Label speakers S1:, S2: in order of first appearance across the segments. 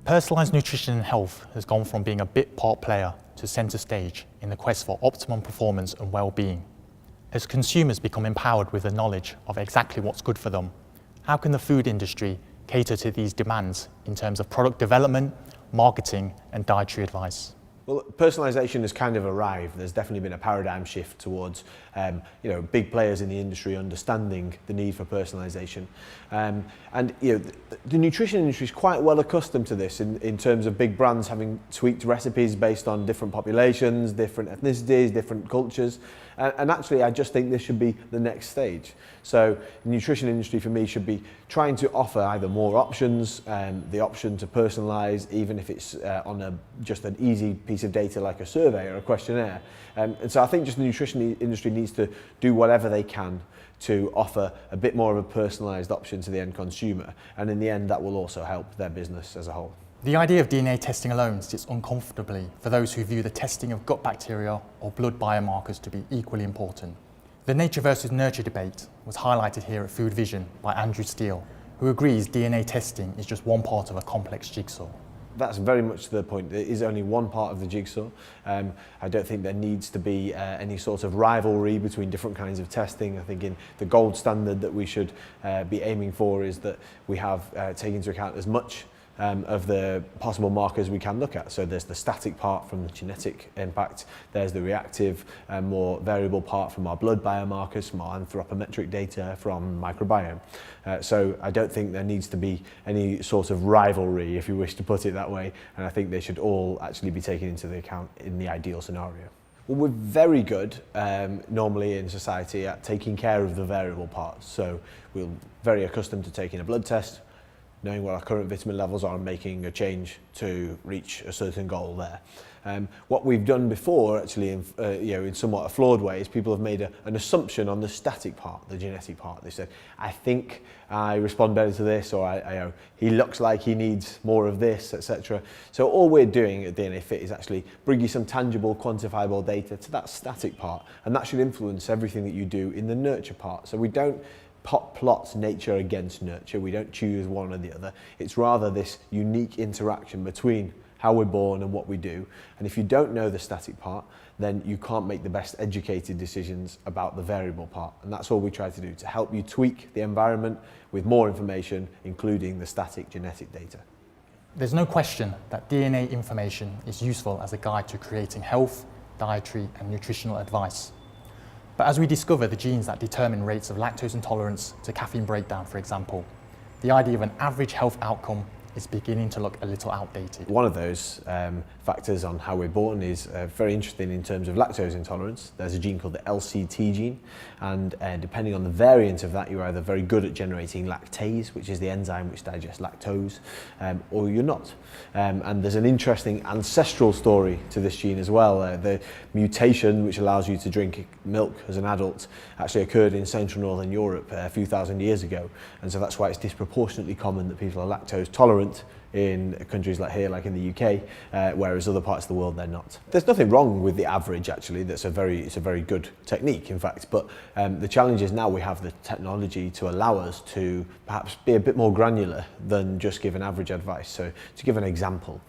S1: Personalised nutrition and health has gone from being a bit part player to centre stage in the quest for optimum performance and well-being. As consumers become empowered with the knowledge of exactly what's good for them, how can the food industry cater to these demands in terms of product development, marketing and dietary advice?
S2: Well, personalisation has kind of arrived. There's definitely been a paradigm shift towards big players in the industry understanding the need for personalisation. The nutrition industry is quite well accustomed to this in terms of big brands having tweaked recipes based on different populations, different ethnicities, different cultures. And actually, I just think this should be the next stage. So the nutrition industry for me should be trying to offer either more options, the option to personalise, even if it's on just an easy piece of data like a survey or a questionnaire. And so I think just the nutrition industry needs to do whatever they can to offer a bit more of a personalised option to the end consumer. And in the end, that will also help their business as a whole.
S1: The idea of DNA testing alone sits uncomfortably for those who view the testing of gut bacteria or blood biomarkers to be equally important. The nature versus nurture debate was highlighted here at Food Vision by Andrew Steele, who agrees DNA testing is just one part of a complex jigsaw.
S2: That's very much the point. It is only one part of the jigsaw. I don't think there needs to be any sort of rivalry between different kinds of testing. I think in the gold standard that we should be aiming for is that we have taken into account as much of the possible markers we can look at. So there's the static part from the genetic impact, there's the reactive, more variable part from our blood biomarkers, from our anthropometric data, from microbiome. So I don't think there needs to be any sort of rivalry, if you wish to put it that way, and I think they should all actually be taken into the account in the ideal scenario. Well, we're very good normally in society at taking care of the variable parts. So we're very accustomed to taking a blood test, knowing what our current vitamin levels are and making a change to reach a certain goal there. What we've done before, actually, in somewhat a flawed way, is people have made an assumption on the static part, the genetic part. They said, I think I respond better to this, or he looks like he needs more of this, etc. So all we're doing at DNA Fit is actually bring you some tangible, quantifiable data to that static part, and that should influence everything that you do in the nurture part. So we don't plot nature against nurture. We don't choose one or the other. It's rather this unique interaction between how we're born and what we do. And if you don't know the static part, then you can't make the best educated decisions about the variable part. And that's all we try to do, to help you tweak the environment with more information, including the static genetic data.
S1: There's no question that DNA information is useful as a guide to creating health, dietary and nutritional advice. But as we discover the genes that determine rates of lactose intolerance to caffeine breakdown, for example, the idea of an average health outcome is beginning to look a little outdated.
S2: One of those factors on how we're born is very interesting in terms of lactose intolerance. There's a gene called the LCT gene, and depending on the variant of that, you're either very good at generating lactase, which is the enzyme which digests lactose, or you're not. And there's an interesting ancestral story to this gene as well. The mutation which allows you to drink milk as an adult actually occurred in Central Northern Europe a few thousand years ago, and so that's why it's disproportionately common that people are lactose tolerant in countries like here, like in the UK, whereas other parts of the world they're not. There's nothing wrong with the average, actually. It's a very good technique, in fact, but the challenge is now we have the technology to allow us to perhaps be a bit more granular than just give an average advice. So to give an example,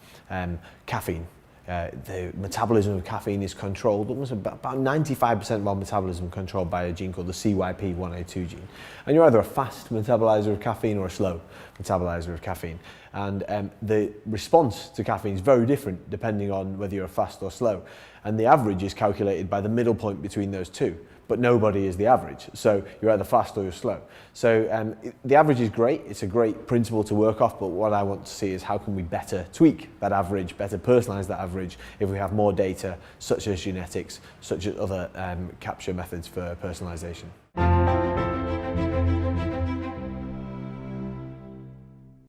S2: caffeine. The metabolism of caffeine is controlled, almost about 95% of our metabolism controlled by a gene called the CYP1A2 gene. And you're either a fast metabolizer of caffeine or a slow metabolizer of caffeine. And the response to caffeine is very different depending on whether you're fast or slow. And the average is calculated by the middle point between those two. But nobody is the average. So you're either fast or you're slow. So the average is great. It's a great principle to work off. But what I want to see is how can we better tweak that average, better personalize that average if we have more data, such as genetics, such as other capture methods for personalization.